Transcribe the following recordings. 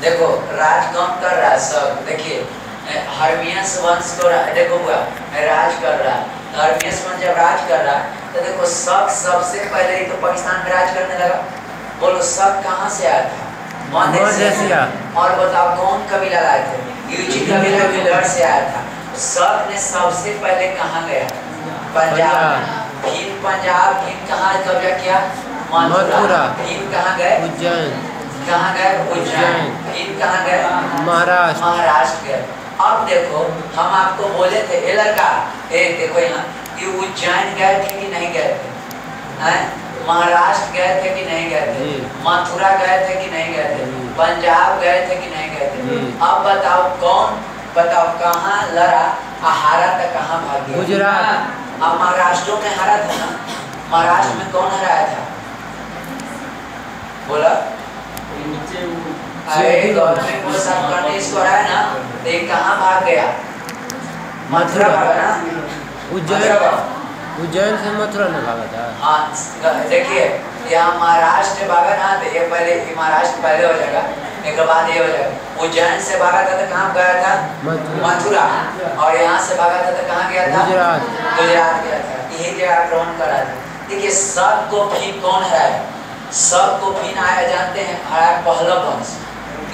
देखो राज कौन कर रहा है? सब देखिए हर्मियस वंश को देखो हुआ राज कर रहा है। हर्मियस वंश जब राज कर रहा है तो देखो शक सबसे पहले ही तो पाकिस्तान में राज करने लगा। बोलो शक कहाँ से आया था? मध्य एशिया। और बताओ कौन कबीला लाए थे? यूची कबीला के घर से आया था। शक ने सबसे पहले कहाँ गया? पंजाब। फिर पंजाब, फिर कहाँ कब्जा किया? मथुरा। फिर कहाँ गए? उज्जैन। कहाँ गए? उज्जैन। फिर कहाँ गए? महाराष्ट्र। महाराष्ट्र गए। अब देखो हम आपको बोले थे ये लड़का एक देखो यहाँ कि उज्जैन गए थे कि नहीं गए थे? महाराष्ट्र गए थे कि नहीं गए थे? मथुरा गए थे कि नहीं गए थे? पंजाब गए थे कि नहीं गए थे? अब बताओ कौन, बताओ कहाँ लड़ा हारा था, कहाँ भाग गया? गुजरात। अब महाराष्ट्र में हारा था ना? महाराष्ट्र में कौन हराया था? बोला अरे गवर्नमेंट को सब करने इसको हराया ना, तो ये कहाँ भाग गया? मथुरा भागा ना? उज्जैन से मथुरा में भागा था। हाँ देखिए यहाँ महाराष्ट्र भागा ना, तो ये पहले महाराष्ट्र पहले हो जाएगा, एक बाद ये हो जाएगा। उज्जैन से भागा था तो कहाँ गया था? मथुरा। और यहाँ से भागा था तो कहाँ गया था? गुजरात। गुजरात गया था। यही जगह आक्रमण करा था। देखिए सब को फिर कौन हराया? सब को फिर आया जानते हैं हराया पहलव वंश।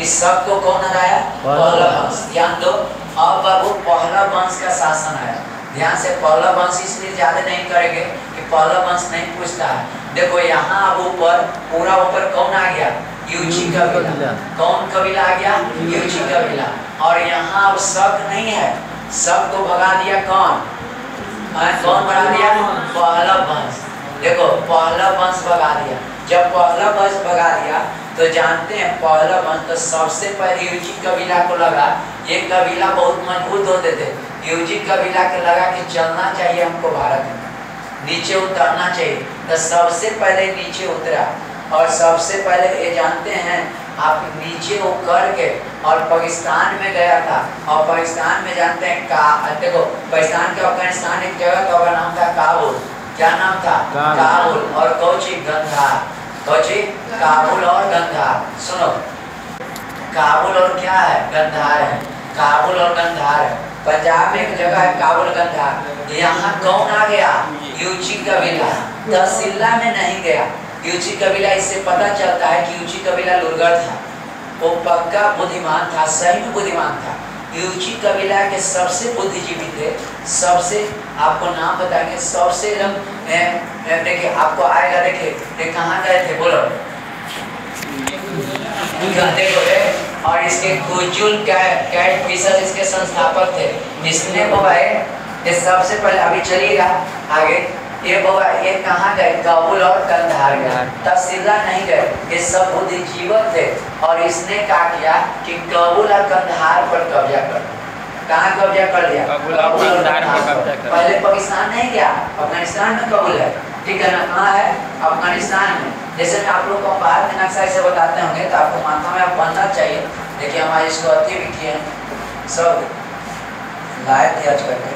इस सब को कौन हराया? पहलव वंश। ध्यान दो अब बाबू पहलव वंश का शासन आया। ध्यान से पहलव वंश इसलिए ज्यादा नहीं करेंगे कि पहलव वंश नहीं पूछता है। देखो यहाँ अब ऊपर पूरा ऊपर कौन आ गया? यूची कबीला। कौन कबीला आ गया? यूची कबीला। और यहाँ अब शक नहीं है, शक को भगा दिया कौन? कौन भगा दिया? पहलव वंश। देखो पहलव वंश भगा दिया। जब पहलव वंश भगा दिया तो जानते हैं पहलव वंश तो सबसे पहले यूची कबीला को लगा ये कबीला बहुत मजबूत होते थे। यूजी कबीला के लगा कि चलना चाहिए हमको भारत में, नीचे उतरना चाहिए, तो सबसे पहले नीचे उतरा। और सबसे पहले ये जानते हैं आप नीचे उतर के और पाकिस्तान में गया था। और पाकिस्तान में जानते हैं देखो पाकिस्तान के अफगानिस्तान एक जगह का नाम था काबुल। क्या नाम था? काबुल। और कौची? गंधार। कौची? काबुल और गंधार। सुनो काबुल और क्या है? गंधार है। काबुल और गंधार है। पंजाब में एक जगह है काबुल गंधार। यहाँ कौन आ गया? यूची कबीला। तहसीला में नहीं गया यूची कबीला। इससे पता चलता है कि यूची कबीला लुरगर था, वो पक्का बुद्धिमान था, सही में बुद्धिमान था। यूची कबीला के सबसे बुद्धिजीवी थे, सबसे आपको नाम बताएंगे सबसे एकदम देखिए आपको आएगा। देखिए कहाँ गए थे? बोलो देखो और इसके कुजुल कैट फिशर इसके संस्थापक थे। इसने बोले ये सबसे पहले अभी चलिएगा आगे। ये बोला ये कहाँ गए? काबुल और कंधार गए, तहसीला नहीं गए। ये सब बुद्धिजीवी थे। और इसने क्या किया कि काबुल और कंधार पर कब्जा कर। कहाँ कब्जा कर लिया? काबुल और कंधार पर कब्जा कर। पहले पाकिस्तान नहीं गया, अफगानिस्तान में काबुल है, ठीक है ना? कहाँ है? अफगानिस्तान में। जैसे मैं आप लोग को बाहर के नक्शा ऐसे बताते होंगे तो आपको माथा में आप बनना चाहिए। देखिए हमारे इसको अति भी किए सब लाए थे आज करके।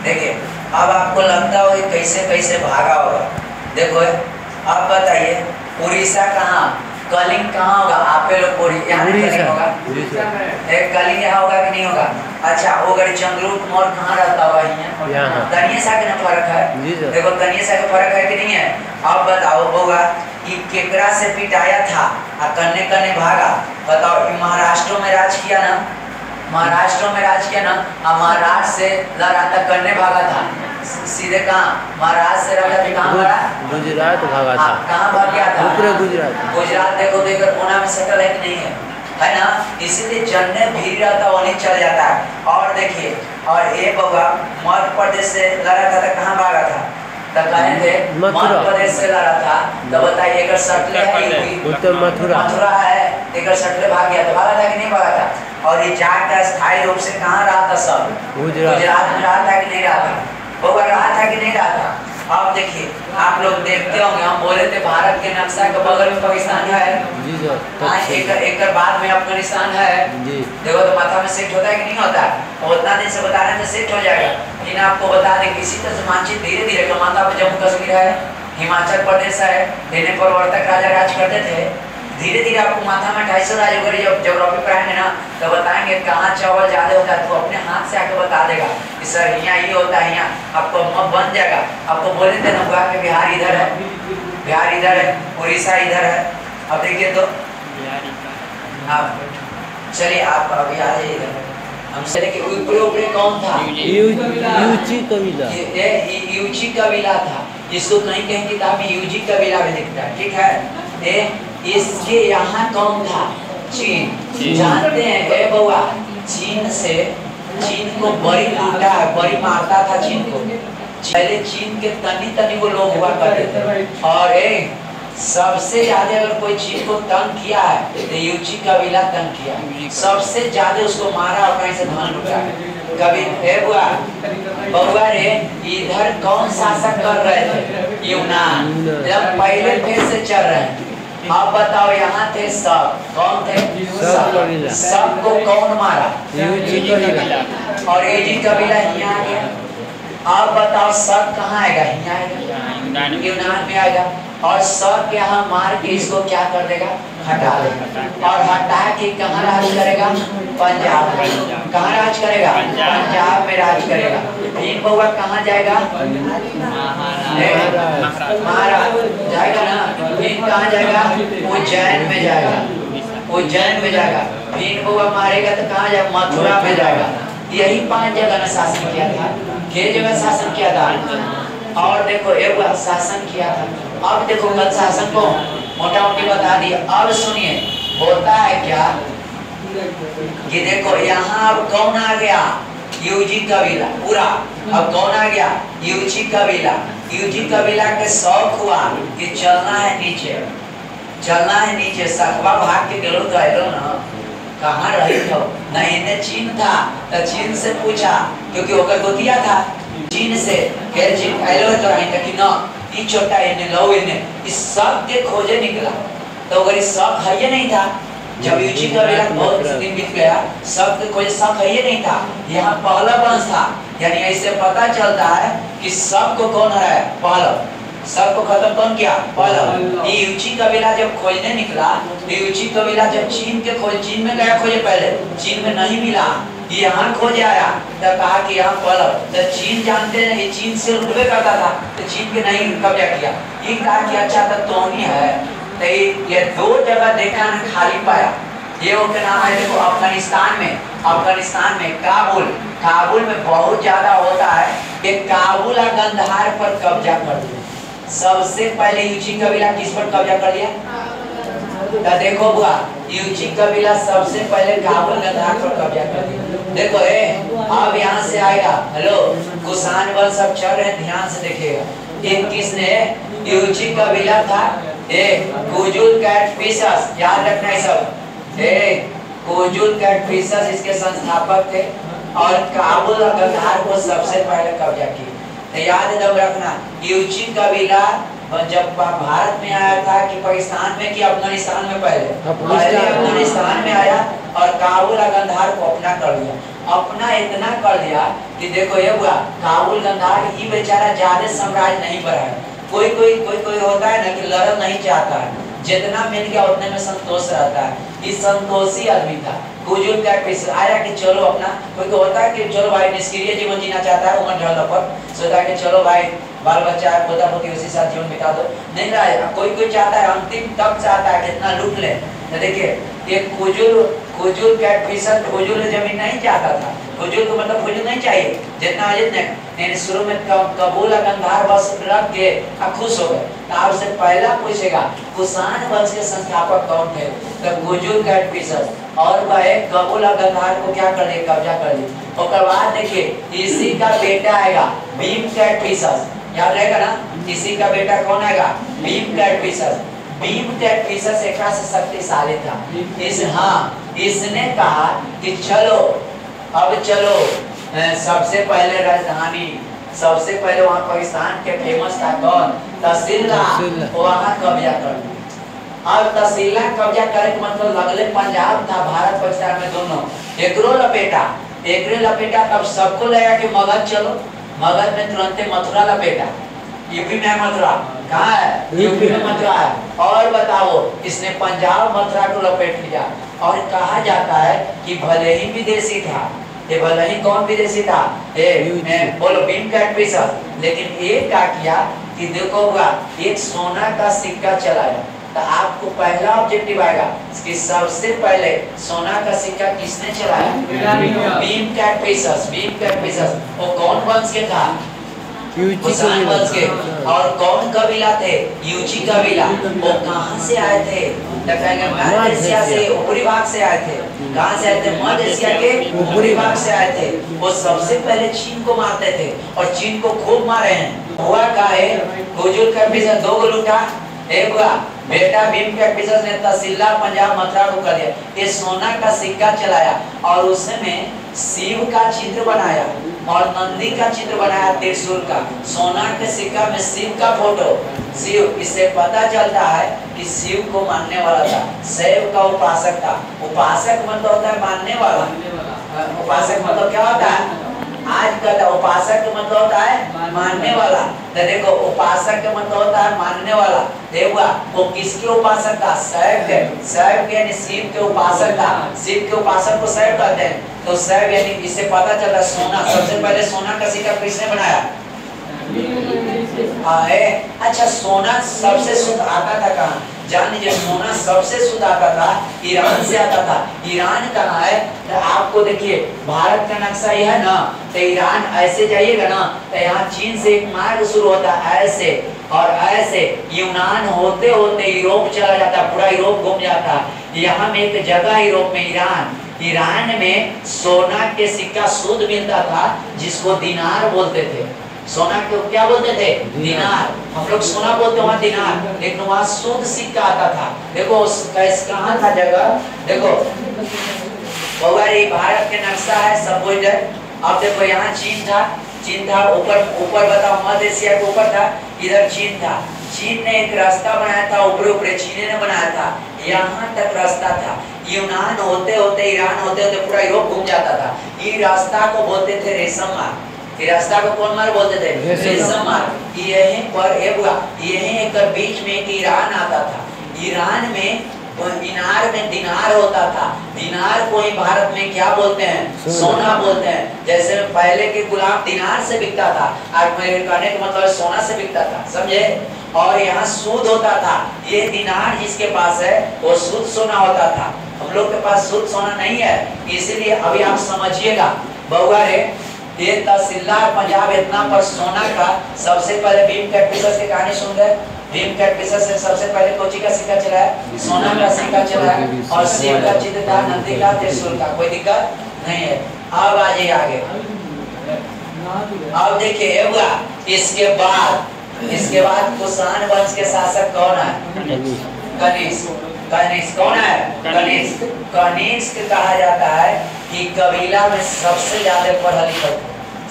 देखिए अब आपको लगता हो कैसे कैसे भागा होगा। देखो आप बताइए उड़ीसा कहाँ, कलिंग कहाँ होगा? आप लोग यहाँ कलिंग होगा, एक कलिंग यहाँ होगा कि नहीं होगा? अच्छा वो अगर चंद्रगुप्त मौर्य कहाँ रहता होगा? यहाँ। कन्या का फर्क है। देखो कन्या का फर्क है कि नहीं है? अब बताओ होगा कि केकरा से पिटाया था और कन्ने कन्ने भागा। बताओ महाराष्ट्र में राज किया ना, महाराष्ट्र में राज किया ना, महाराष्ट्र से लड़ा था, करने भागा था सीधे कहाँ? महाराष्ट्र से राजा कहाँ भागा? गुजरात भागा था। कहाँ भाग गया था? पूरे गुजरात। गुजरात देखो देखकर कोना में सेटल है कि नहीं है? है ना? इसीलिए जन्ने भीड़ रहता वहीं चल जाता है। और देखिए और ये बउआ मध्य प्रदेश से लड़ा था तो कहाँ भागा था? तो कहे थे मध्य प्रदेश से लड़ा था। तो बताइए एक सटले है उत्तर मथुरा है, एक सटले भाग गया तो भागा था कि नहीं भागा था? और ये जाट स्थायी रूप से कहाँ रहा था? सब गुजरात में रहा था कि नहीं रहा था? होगा रहा था कि नहीं रहा था? अब देखिए आप लोग देखते होंगे हम बोले थे भारत के नक्शा के बगल में पाकिस्तान है जी सर, एक बाद में अफगानिस्तान है जी। देखो तो माथा में सेट होता है कि नहीं होता? और उतना दिन से बता रहे थे सेट हो जाएगा। लेकिन आपको बता दें किसी तरह से मानचित्र धीरे धीरे माथा पर जम्मू कश्मीर हिमाचल प्रदेश है, देने प्रवर्तक राजा राज करते थे। धीरे धीरे आपको माथा में 250 राजगरी जब ज्योग्राफी पढ़ाएंगे ना तो बताएंगे कहाँ चावल ज़्यादा होता है, तो अपने हाथ से आके बता देगा कि सर यहाँ ये होता है, यहाँ आपको बन जाएगा। आपको बोले थे ना हुआ कि बिहार इधर है, बिहार इधर है, उड़ीसा इधर है। अब देखिए तो आप चलिए आप अभी आ जाइए इधर। हम चले कि ऊपरे ऊपरे कौन था? यूची कबीला। ये यूची कबीला था। इसको कहीं कहीं किताब में यूजी कबीला भी दिखता है, ठीक है। इसके यहाँ कौन था? चीन। जानते हैं ए बउआ, चीन को बड़ी लूटा है, बड़ी मारता था चीन को। पहले चीन के तनी तनी वो लोग हुआ करते थे, और सबसे ज्यादा अगर कोई चीन को तंग किया है तो यूची कबीला तंग किया, सबसे ज्यादा उसको मारा और कहीं से धन लुटा है। कभी बउआ रे इधर कौन शासक कर रहे थे? यूनान। जब पहले फेज से चल रहे हैं। अब बताओ यहाँ थे सब, कौन थे? सब को कौन मारा? यूची कबीला। और यूजी कबीला यहाँ आ गया। अब बताओ सब कहाँ आएगा? यहाँ आएगा, यूनान में आएगा। और सब यहाँ मार के इसको क्या कर देगा? हटा देगा। और हटा के कहाँ राज करेगा? पंजाब में। कहाँ राज करेगा? पंजाब में राज करेगा। फिर बउआ कहाँ जाएगा? महाराज जाएगा ना। फिर कहाँ जाएगा? उज्जैन में जाएगा, उज्जैन में जाएगा। फिर बउआ मारेगा तो कहाँ जाएगा? मथुरा में जाएगा। यही 5 जगह ने शासन किया था। किस जगह शासन किया था? और देखो एक बार शासन किया था। अब देखो कल शासन को मोटा मोटी बता दिया। अब सुनिए होता है क्या कि देखो यहाँ अब कौन आ गया? यूजी कबीला पूरा। अब कौन आ गया? यूजी कबीला। यूजी कबीला के शौक हुआ कि चलना है नीचे, चलना है नीचे। सकवा भाग के गेलो तो आइलो ना, कहाँ रही हो? नहीं ने चीन था तो चीन से पूछा, क्योंकि ओकर गोतिया था चीन से। फिर चीन आइलो तो आई तक ना ई छोटा इने लो इने इस सब के खोजे निकला, तो अगर इस सब है ये नहीं था। जब यूजी कबीला बहुत दिन बीत गया, सब के खोजे सब है ये नहीं था। यहाँ पहला वंश था, यानी ऐसे पता चलता है कि सब को कौन हराया? पहला। सबको खत्म कौन किया? पहला। ये यूची कबीला जब खोजने निकला तो यूची कबीला जब चीन के खोज, चीन में गया खोजे, पहले चीन में नहीं मिला, यहाँ खोजे आया तो कहा कि यहाँ पहला। तो चीन जानते हैं चीन से लुटवे करता था, तो चीन के नहीं कब्जा किया। ये कहा कि अच्छा तो ही है। तो ये 2 जगह देखा ना खाली पाया। ये उनका नाम है देखो अफगानिस्तान में, अफगानिस्तान में काबुल, काबुल में बहुत ज्यादा होता है। ये काबुल और गंधार पर कब्जा कर दिया। सबसे पहले यूची कबीला किस पर कब्जा कर लिया? तो देखो बुआ, यूची कबीला सबसे पहले काबुल गंधार पर कब्जा कर लिया। देखो अब यहाँ से आएगा। हेलो कुषाण वंश सब चल रहे हैं, ध्यान से देखिएगा। ये किसने? यूची कबीला था। कुजुल कैटफिशर्स, याद रखना है सब। कुजुल कैटफिशर्स इसके संस्थापक थे और काबुल और गंधार को सबसे पहले कब्जा किया। तो याद एकदम रखना, यूची कबीला जब भारत में आया था कि पाकिस्तान में कि अफगानिस्तान में? पहले अफगानिस्तान में आया और काबुल और गंधार को अपना कर लिया। अपना इतना कर लिया कि देखो ये हुआ, काबुल गंधार ये बेचारा ज्यादा साम्राज्य नहीं बढ़ाया। कोई होता है ना कि लड़ना नहीं चाहता है, जितना मिल गया उतने में संतोष रहता है। ये संतोषी आदमी था। कुजुल कैटफिश आया कि चलो अपना, कोई होता है कि चलो भाई निष्क्रिय जीवन जीना चाहता है, उम्र ढलने पर सोचता है कि चलो भाई बाल बच्चा पोता पोती उसी साथ जीवन बिता दो, नहीं रहा। कोई चाहता है अंतिम तक चाहता है कितना लूट ले। तो देखिए ये कुजुल कैटफिशर कुजुल जमीन नहीं चाहता था। कुजुल को मतलब कुजुल नहीं चाहिए, जितना जितने शुरू में कबूल गंधार बस रख के खुश हो गए। तो आपसे पहला पूछेगा कुषाण वंश के संस्थापक कौन थे? तो कुजुल कैटफिशर। और वह कबूल गंधार को क्या कर लिए? कब्जा कर लिए। और बाद देखिए इसी का बेटा आएगा भीम कैटफिशर, याद रहेगा ना? इसी का बेटा कौन आएगा? भीम कैटफिशर। भीम कैटफिशर से शक्तिशाली था। इसने कहा कि चलो अब चलो सबसे पहले राजधानी, सबसे पहले वहाँ पाकिस्तान के फेमस था कौन? तहसीला। वहाँ कब्जा कर लिया। अब तहसीला कब्जा करे के मतलब लगले पंजाब था, भारत पाकिस्तान में दोनों एकरो लपेटा। तब सबको लगा कि मगध चलो, मगध में तुरंत मथुरा लपेटा। यूपी में मथुरा कहाँ है? यूपी में मथुरा है। और बताओ इसने पंजाब मथुरा को लपेट लिया। और कहा जाता है कि भले ही विदेशी था, ये भले ही कौन विदेशी था? बोलो भीम कैटफिशर। लेकिन ये क्या किया कि देखो एक सोना का सिक्का चलाया। तो आपको पहला ऑब्जेक्टिव आएगा कि सबसे पहले सोना का सिक्का किसने चलाया? भीम कैटफिशर। भीम कैटफिशर वो कौन वंश के था? हुसैन वंश के। और कौन कबीला थे? यूची कबीला। वो कहाँ से आए थे? मध्य एशिया से, ऊपरी भाग से आए थे। कहाँ से आए थे? मध्य एशिया के ऊपरी भाग से आए थे। वो सबसे पहले चीन को मारते थे और चीन को खूब मारे हैं। हुआ का है हुजूर कैटफिशर 2 गो लूटा। एक हुआ बेटा भीम कैटफिशर ने तहसीलदार पंजाब मथुरा को कर दिया। ये सोना का सिक्का चलाया और उसमें शिव का चित्र बनाया और नंदी का चित्र बनाया, त्रिशूल का। सोना के सिक्का में शिव का फोटो। शिव, इससे पता चलता है कि शिव को मानने वाला था, शैव का उपासक था। उपासक मतलब होता है मानने वाला। उपासक मतलब क्या होता है? आज का उपासक का मतलब होता है मानने वाला। तो देखो उपासक का मतलब होता है मानने वाला। देखा वो किसके उपासक था? शैव के। शैव के यानी शिव के उपासक था। शिव के उपासक को शैव कहते हैं। तो शैव यानी इससे पता चलता है सोना। सबसे पहले सोना का सिक्का किसने बनाया? अच्छा, सोना सबसे शुद्ध आता था कहाँ? जान लीजिए, सोना सबसे शुद्ध आता था ईरान से आता था। ईरान कहाँ है? तो आपको देखिए भारत का नक्शा यह है ना, तो ईरान ऐसे जाइएगा ना तो यहाँ चीन से एक मार्ग शुरू होता है ऐसे और ऐसे यूनान होते होते यूरोप चला जाता, पूरा यूरोप घूम जाता। यहाँ में एक जगह यूरोप में ईरान में सोना के सिक्का शुद्ध मिलता था जिसको दिनार बोलते थे। सोना को क्या बोलते थे? दिनार। हम लोग सोना बोलते वहाँ दिनार, लेकिन वहाँ शुद्ध सिक्का आता था। देखो कहाँ था जगह? देखो भारत के नक्शा है सपोज। अब देखो यहाँ चीन था ऊपर बताओ मध्य एशिया के ऊपर था, इधर चीन था। चीन ने एक रास्ता बनाया था, ऊपरे चीन ने बनाया था, यहाँ तक रास्ता था। यूनान होते होते ईरान होते होते पूरा यूरोप घूम जाता था। ये रास्ता को बोलते थे रेशम मार्ग। रास्ता को कौन मार्ग बोलते थे? रेशम मार्ग। यहीं पर यहीं एक बीच में एक ईरान आता था। ईरान में इनार में दिनार होता था। दिनार को ही भारत में क्या बोलते हैं? सोना बोलते हैं। जैसे पहले के गुलाम दिनार से बिकता था, आज मेरे कहने का मतलब सोना से बिकता था, समझे? और यहाँ शुद्ध होता था। ये दिनार जिसके पास है वो शुद्ध सोना होता था। हम लोग के पास शुद्ध सोना नहीं है, इसीलिए अभी आप समझिएगा। बहुआ रे ये तहसीलदार पंजाब इतना पर सोना का सबसे पहले भीम कैटफिशर की कहानी सुन गए। भीम कैटफिशर से सबसे पहले कोची का सिक्का चलाया, सोना का सिक्का चलाया और शिव का चित्र था, नंदी का, त्रिशूल का। कोई दिक्कत नहीं है। अब आ जाइए आगे। अब देखिए इसके बाद कुषाण वंश के शासक कौन है? कनिष्क। कौन है? कनिष्क। कनिष्क कहा जाता है कि कबीला में सबसे ज्यादा पढ़ा लिखा,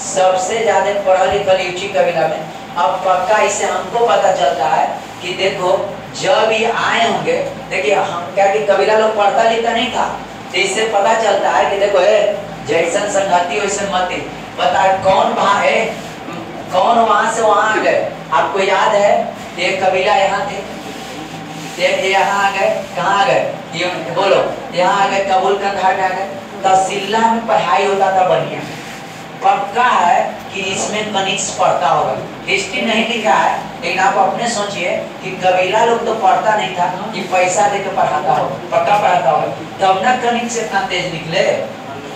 सबसे ज्यादा पढ़ा लिखा यूची कबीला में। अब पक्का इसे हमको पता चलता है कि देखो जब ये आए होंगे, देखिए हम क्या कि कबीला लोग पढ़ता लिखता नहीं था, तो इससे पता चलता है कि देखो जैसन संगति वैसन मति। बता कौन वहाँ है, कौन वहां से वहां आ गए? आपको याद है ये कबीला यहाँ थे, यहाँ आ गए, कहाँ आ गए? बोलो, यहाँ आ गए कबूल कंधार में आ गए। तहसीला में पढ़ाई होता था बढ़िया। पक्का है कि इसमें कनिष्क पढ़ता होगा। हिस्ट्री नहीं लिखा है, लेकिन आप अपने सोचिए कि कबीला लोग तो पढ़ता नहीं था कि पैसा देकर पढ़ाता होगा, पक्का पढ़ाता होगा। तब ना कनिष्क से इतना तेज निकले,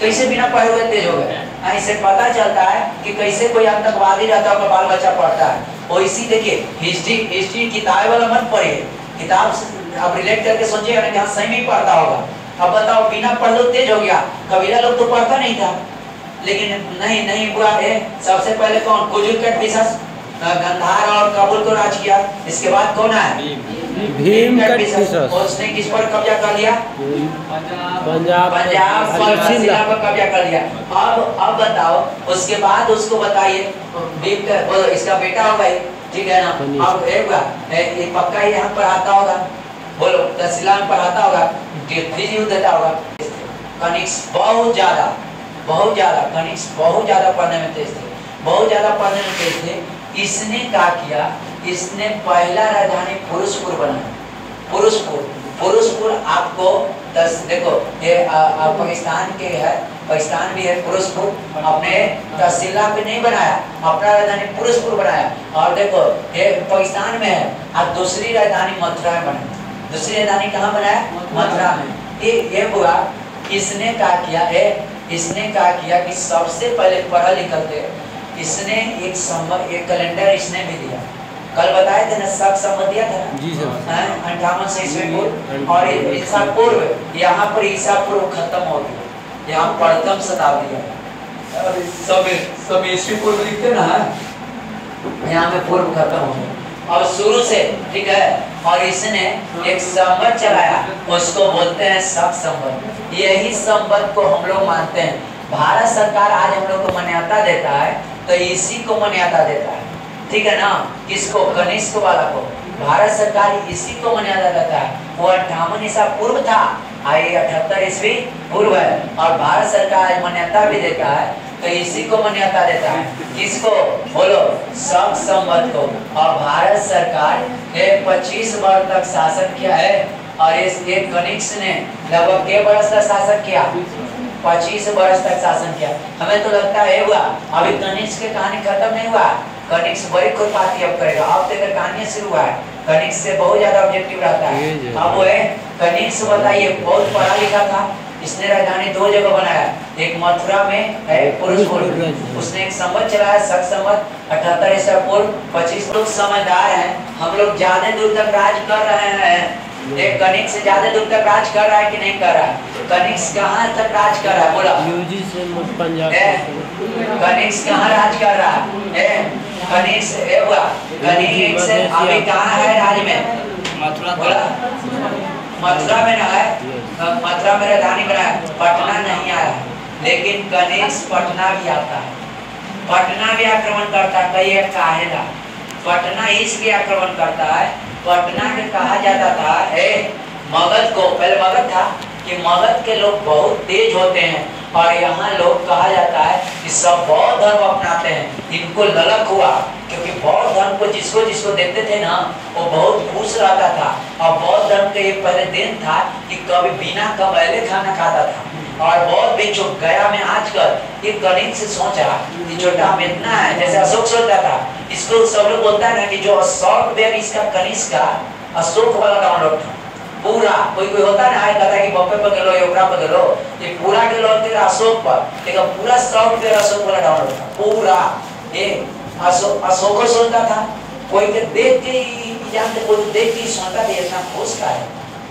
कैसे बिना पढ़े हुए तेज हो गए? इससे पता चलता है कि कैसे कोई आतंकवादी रहता है, बाल बच्चा पढ़ता है। और इसी देखिए हिस्ट्री किताब वाला मत पढ़िए, किताब से आप रिलेट करके सोचिएगा ना कि हाँ सही में पढ़ता होगा। अब बताओ बिना पढ़ लो तेज हो गया। कबीला लोग तो पढ़ता नहीं था, लेकिन नहीं हुआ है। सबसे पहले कौन? हुजूर कैटफिशर गंधार और कबूल को राज किया। इसके बाद कौन है? भीम कैटफिशर। उसने किस पर कब्जा कर लिया? पंजाब पर कब्जा कर लिया। अब बताओ उसके बाद उसको बताइए इसका बेटा होगा, ठीक है ना? अब ये पक्का यहाँ पढ़ाता होगा, बोलो तहसीला में पढ़ाता होगा, देता होगा। कनिष्क बहुत ज्यादा कनिष्क बहुत ज्यादा पढ़ने में तेज थे, बहुत ज्यादा पढ़ने में तेज थे। इसने क्या किया, इसने पहला राजधानी पुरुषपुर बनाया। पुरुषपुर आपको देखो ये पाकिस्तान के है, पाकिस्तान भी है पुरुषपुर, अपने तहसीला पे नहीं बनाया, अपना राजधानी पुरुषपुर बनाया। और देखो ये पाकिस्तान में है, अब दूसरी राजधानी मथुरा में बनाई। दूसरी राजधानी कहाँ बनाया? मथुरा में। ये हुआ। इसने क्या किया है, इसने क्या किया कि सबसे पहले पढ़ा लिखा थे, इसने एक कैलेंडर इसने भी दिया। कल बताए थे ना, शक संवत दिया था ना जी सर, 5800 ईस्वी पूर्व। और ईसा पूर्व, यहाँ पर ईसा पूर्व खत्म हो गया, यहाँ प्रथम शताब्दी है। सब ईस्वी पूर्व लिखते ना, यहाँ में पूर्व खत्म हो गया और शुरू से, ठीक है। और इसने एक संवत चलाया, उसको बोलते हैं शक संवत। यही संवत को हम लोग मानते हैं। भारत सरकार आज हम लोग को मान्यता देता है, तो इसी को मान्यता देता है, ठीक है ना। किसको? कनिष्क वाला को। भारत सरकार इसी को मान्यता देता है। वो 58 ईसा पूर्व था, आई 78 ईस्वी पूर्व है। और भारत सरकार मान्यता भी देता है, तो इसी को मान्यता देता है। किसको? बोलो, शक संवत को। और भारत सरकार ने 25 वर्ष तक शासन किया है। और इस एक कनिष्क ने लगभग के वर्ष तक शासन किया? 25 वर्ष तक शासन किया। हमें तो लगता है हुआ, अभी कनिष्क की कहानी खत्म नहीं हुआ। कनिष्क बड़ी खुरपाती अब करेगा। अब तक कहानी शुरू हुआ है, कनिष्क से बहुत ज्यादा ऑब्जेक्टिव रहता है। अब वो है कनिष्क, बताइए, बहुत पढ़ा लिखा था। इसने राजधानी 2 जगह बनाया, एक मथुरा में है पुरुषपुर। उसने एक संवत चलाया, शक संवत 78 ईसा पूर्व। 25 लोग समझदार हैं, हम लोग ज्यादा दूर तक राज कर रहे हैं। एक कनिष्क से ज्यादा दूर तक राज कर रहा है कि नहीं कर रहा है? कनिष्क कहाँ तक राज कर रहा है? बोला, कनिष्क कहाँ राज कर रहा है? कनिष्क अभी कहाँ है राज में? मथुरा। बोला, मथुरा में ना है, मथुरा में राजधानी बनाया। पटना नहीं आया, लेकिन कनिष्क पटना भी आता है। पटना भी आक्रमण करता है। कई काहेला पटना इसलिए आक्रमण करता है, पटना के कहा जाता था मगध को, पहले मगध था कि मगध के लोग बहुत तेज होते हैं। और यहाँ लोग कहा जाता है कि सब बौद्ध धर्म अपनाते हैं। इनको ललक हुआ, क्योंकि बौद्ध धर्म को जिसको जिसको देखते थे ना, वो बहुत खुश रहता था। और बौद्ध धर्म का ये पहले दिन था कि कभी बिना कबैले खाना खाता था। और बहुत भिक्षु गया में आजकल एक कनिष्क से सोचा कि छोटा हम इतना है, जैसे अशोक सोचता था। इसको सब लोग बोलता है ना कि जो सॉफ्टवेयर इसका कनिष्क का अशोक वाला डाउनलोड था पूरा। कोई होता ना है, कहता है कि बप्पे पर गेलो, योगरा पर गेलो, ये पूरा गेलो तेरा अशोक पर, लेकिन पूरा सॉफ्टवेयर अशोक वाला डाउनलोड था पूरा। ये अशोक को सुनता था, कोई के देख के ही जानते, कोई देख के सुनता था, इतना खुश का है,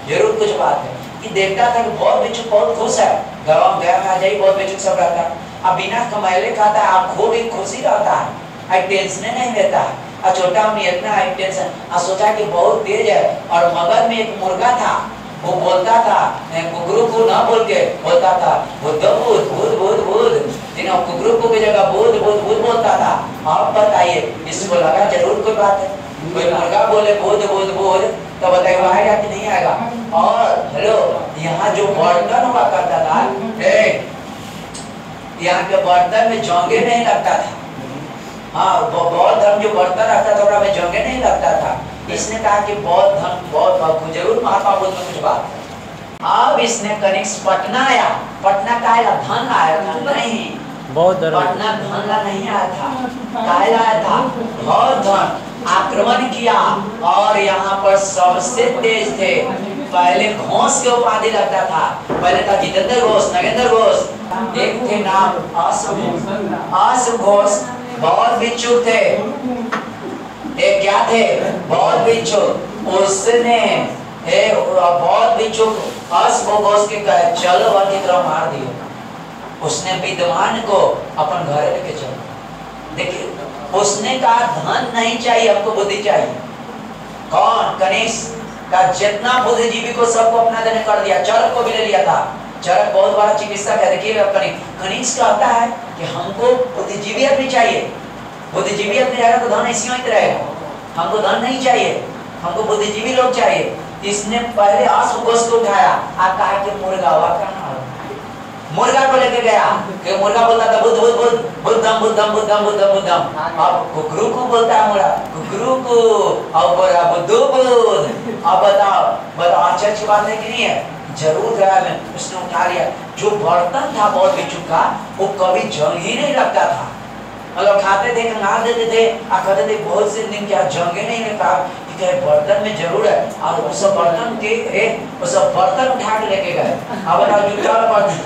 जरूर कुछ बात है। कि देखता था कि बहुत भिक्षुक बहुत खुश है, गाँव गया में आ जाए बहुत भिक्षुक सब रहता है। अब बिना कमाइले खाता है, आपको भी खुशी रहता है, टेंशन नहीं रहता है। और छोटा हमने इतना टेंशन सोचा कि बहुत तेज है। और मगध में एक मुर्गा था, वो बोलता था, कुकरू को ना बोल के बोलता था बुद्ध बुद्ध बुद्ध बुद्ध बुद्ध, कुकरू को की जगह बुद्ध बुद्ध बुद्ध बोलता था। आप बताइए, इसको लगा जरूर कोई बात है, कोई मुर्गा बोले बुद्ध बुद्ध बुद्ध, तो बताइए वो आएगा कि नहीं आएगा? और हेलो, यहाँ जो बर्तन हुआ करता था, यहाँ के बर्तन में जोंगे नहीं लगता था। हाँ, बौद्ध धर्म जो बर्तन रखता था उसमें जोंगे नहीं लगता था। इसने कहा कि बौद्ध धर्म बहुत जरूर महात्मा बुद्ध में कुछ बात है। अब इसने कनिष्क पटना आया, पटना का आया धन आया था नहीं, पटना धन नहीं आया था, काहे आया था? बौद्ध धर्म आक्रमण किया। और यहाँ पर सबसे तेज थे, पहले घोष के उपाधि लगता था। पहले था जितेंद्र घोष, नगेंद्र घोष, एक थे नाम अश्व घोष। बहुत भिक्षुक थे, एक क्या थे? बहुत भिक्षुक। उसने बहुत भिक्षुक अश्व घोष के कहे चलो वन की तरफ मार दियो। उसने विद्वान को अपन घर लेके चलो। देखिए, उसने कहा धन नहीं चाहिए, हमको बुद्धि चाहिए। कौन? कनिष्क का जितना बुद्धिजीवी को सबको अपना देने कर दिया। चरक को भी ले लिया था। चरक बहुत बड़ा चिकित्सक है। देखिए, कनिष्क कहता है कि हमको बुद्धिजीवियत भी चाहिए, बुद्धिजीवियत नहीं रहेगा तो धन ऐसी ही रहेगा। हमको धन नहीं चाहिए, हमको बुद्धिजीवी लोग चाहिए। इसने पहले अश्व घोष को उठाया, कहा कि मुर्गा हुआ कहाँ? मुर्गा को लेके गया कि मुर्गा बोलता था बुद्ध बुद्ध बुद्ध बुद्धम बुद्धम बुद्धम बुद्धम बुद्धम। अब कुकरू को बोलता है मुर्गा कुकरू को, अब बोला बुद्धू बुद्ध। अब बताओ अच्छी बात है कि नहीं है? जरूर गया में उसने उठा लिया। जो बर्तन था बहुत बिच्छू का वो कभी जंग ही नहीं लगता था, मतलब खाते थे खा देते थे और कहते थे बहुत से दिन क्या जंगे नहीं लगता, बर्तन में जरूर है। और उस बर्तन उठा के लेके गए। अब बताओ जो बर्तन,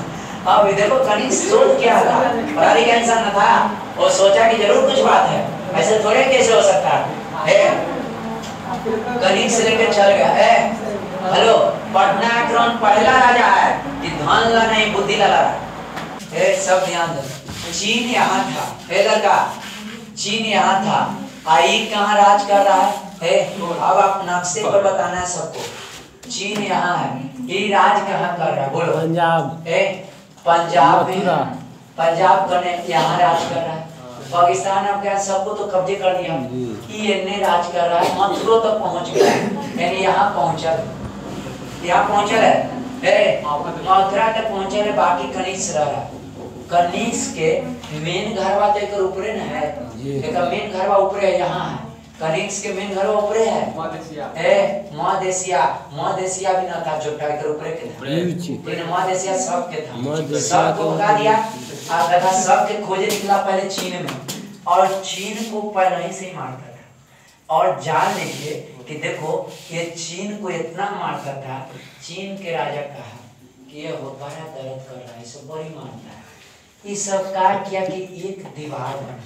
अब देखो कनिक सोच क्या था, परारी का इंसान न था, वो सोचा कि जरूर कुछ बात है, ऐसे थोड़े कैसे हो सकता है। कनिक से लेकर चल गया है। हेलो, पटना आक्रमण पहला राजा है कि धन ला नहीं बुद्धि ला रहा। सब ध्यान दो। चीन यहाँ था, लड़का चीन यहाँ था, आई कहाँ राज कर रहा है? अब आप नक्शे पर बताना है सबको। चीन यहाँ है, ये राज कहाँ कर रहा है? बोलो। पंजाब। पंजाब में, पंजाब करने यहाँ राज कर रहा है। पाकिस्तान अब क्या सबको तो कब्जे कर दिया, ये राज कर रहा है। मथुरा तक पहुँच गया, यानी यहाँ पहुँचा है, मथुरा तक पहुँचे है। बाकी कनिष्क रह रहा है। कनिष्क के मेन घरवा तो एक ऊपरे न है, एक मेन घरवा ऊपरे है, यहाँ है। कनिष्क के मेन घरवा ऊपरे है, मधेसिया भी ना था, छोटा एक ऊपरे के था, लेकिन मधेसिया सब के था। सबको भगा दिया और देखा सबके खोजे निकला पहले चीन में, और चीन को पहले ही से मारता था। और जान लीजिए कि देखो ये चीन को इतना मारता था, चीन के राजा कहा कि ये बड़ा दर्द कर रहा है, सब बड़ी मारता है। ये सब किया कि एक दीवार बना,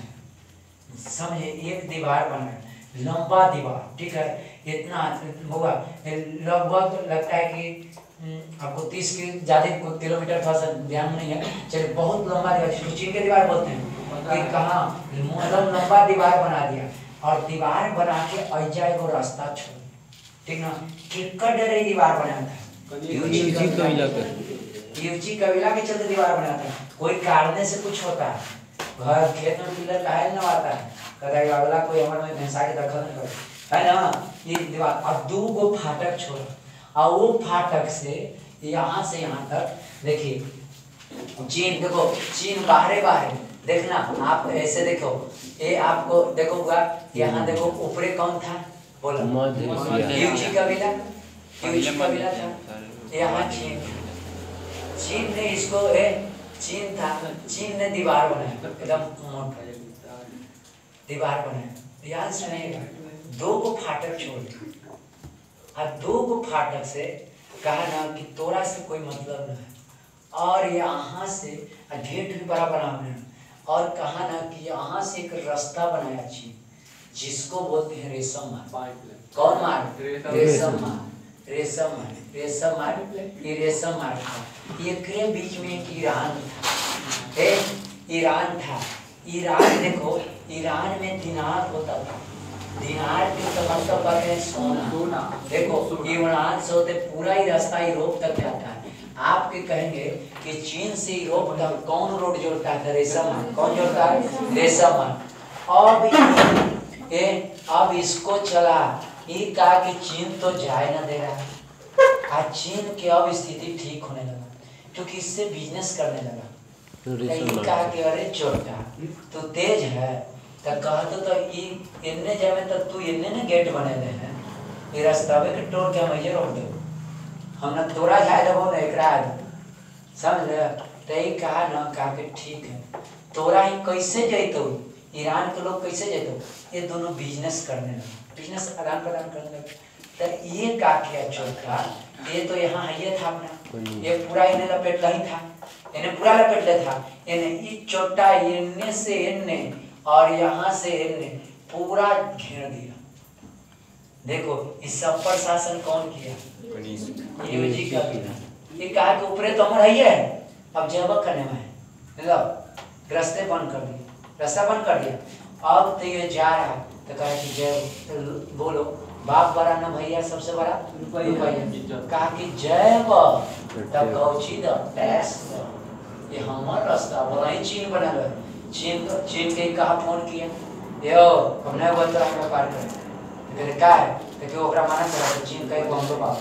समझे, एक दीवार बना, लंबा दीवार, ठीक है, इतना होगा लगभग लगता है कि आपको 30 के ज्यादा किलोमीटर, थोड़ा सा ध्यान नहीं है, चलिए बहुत लंबा दीवार, जिसको चीन के दीवार बोलते हैं, कि कहाँ मतलब लंबा दीवार बना दिया। और दीवार बना के ऐजा एगो रास्ता छोड़, ठीक ना, किक्कर डरे दीवार बनाया था, यूची कबीला के चलते दीवार बनाया था। कोई काटने से कुछ होता है, घर खेत में पिलर काहे न आता है, कदा अगला कोई हमर में भैंसा के दखल न करे, है ना। ये दीवार अब 2 गो फाटक छोड़ा, और वो फाटक से यहाँ तक देखिए चीन, देखो चीन बाहरे देखना, आप ऐसे देखो, ये आपको देखोगा यहाँ देखो ऊपरे कौन था, बोलो यूची कबीला था, यहाँ चीन ने इसको चीन ने दीवार बनाया, एकदम मोटा दीवार बनाया। ध्यान से नहीं, 2 गो फाटक छोड़, और 2 गो फाटक से कहा ना कि तोरा से कोई मतलब नहीं, और यहाँ से ढेर बड़ा बना, और कहा ना कि यहाँ से एक रास्ता बनाया चीन, जिसको बोलते हैं रेशम मार्ग। कौन मार्ग? रेशम मार्ग। ये रेशम मार्ग था। ये बीच में एक ईरान था, ईरान देखो, ईरान में दिनार होता था, दिनार के मतलब कर रहे सोना। देखो ईरान से होते पूरा ही रास्ता यूरोप तक जाता है। आपके कहेंगे कि चीन से यूरोप तक कौन रोड जोड़ता है? रेशम मार्ग। कौन जोड़ता है? रेशम मार्ग। अब इसको चला, ये कहा कि चीन तो जाए ना दे रहा, आज चीन की अब स्थिति ठीक होने लगा, क्योंकि इससे बिजनेस करने लगा। कहा कि अरे छोटा तू तेज है, तो कहते तो इन्ने जावे तो तू इन्ने ने गेट बने दे हैं, ये रास्तावे के टोर के हम ये रोक दे, हम ना तोरा जाए देबो ना एकरा समझ ले। तो ये कहा ना, कहा कि ठीक है, तोरा ही कैसे जैतो, ईरान के लोग कैसे जैतो, ये दोनों बिजनेस करने लगे, बिजनेस आदान प्रदान करने लगे। तो ये का किया छोटा, ये तो यहाँ है था अपना, ये पूरा इन्हें लपेट नहीं था, इन्हें पूरा लपेट ले था, इन्हें ये छोटा इन्ने से इन्ने और यहाँ से इन्ने पूरा घेर दिया। देखो इस सब पर शासन कौन किया? यूजी का किया। ये कहा कि ऊपरे तो हमारा है, अब जब करने में मतलब रास्ते बंद कर दिए, रास्ता बंद कर दिया। अब तो ये जा रहा, तो कहा कि जय, तो बोलो बाप बड़ा ना भैया सबसे बड़ा रुपया। कहा कि जय तब कौची द टैक्स, ये हमारा रास्ता बोला ही चीन बना है। चीन के कहा फोन किया, यो हमने बोलता हमें पार कर, फिर का है कि ओकरा माना करा, चीन का एक बम तो बाप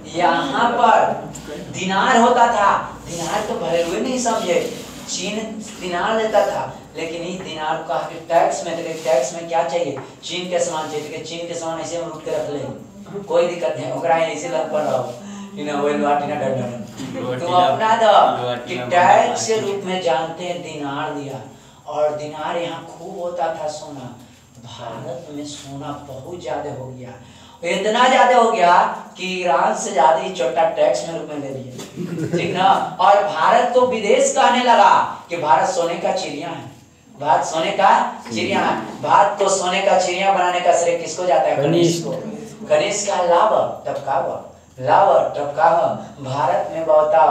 यहाँ पर दिनार होता था। दिनार तो वैल्यू नहीं समझे, चीन दिनार लेता था, लेकिन इस दिनार का टैक्स में, तो टैक्स में क्या चाहिए, चीन के सामान चाहिए, तो चीन के सामान ऐसे हम लूट के रख ले, कोई दिक्कत नहीं, ओकरा ऐसे लग पड़ रहा तुम अपना दो कि टैक्स के रूप में जानते हैं दिनार दिया। और दिनार यहाँ खूब होता था सोना। भारत में सोना बहुत ज्यादा हो गया, इतना ज्यादा हो गया कि ईरान से ज्यादा ही छोटा टैक्स में रूप में ले लिया, ठीक ना। और भारत को विदेश कहने लगा कि भारत सोने का चिड़िया है, भारत सोने का चिड़िया है। भारत को सोने का चिड़िया बनाने का श्रेय किसको जाता है? कनिष्क को। कनिष्क का लाभ टपकावा, लाभ टपकावा भारत में बहुता।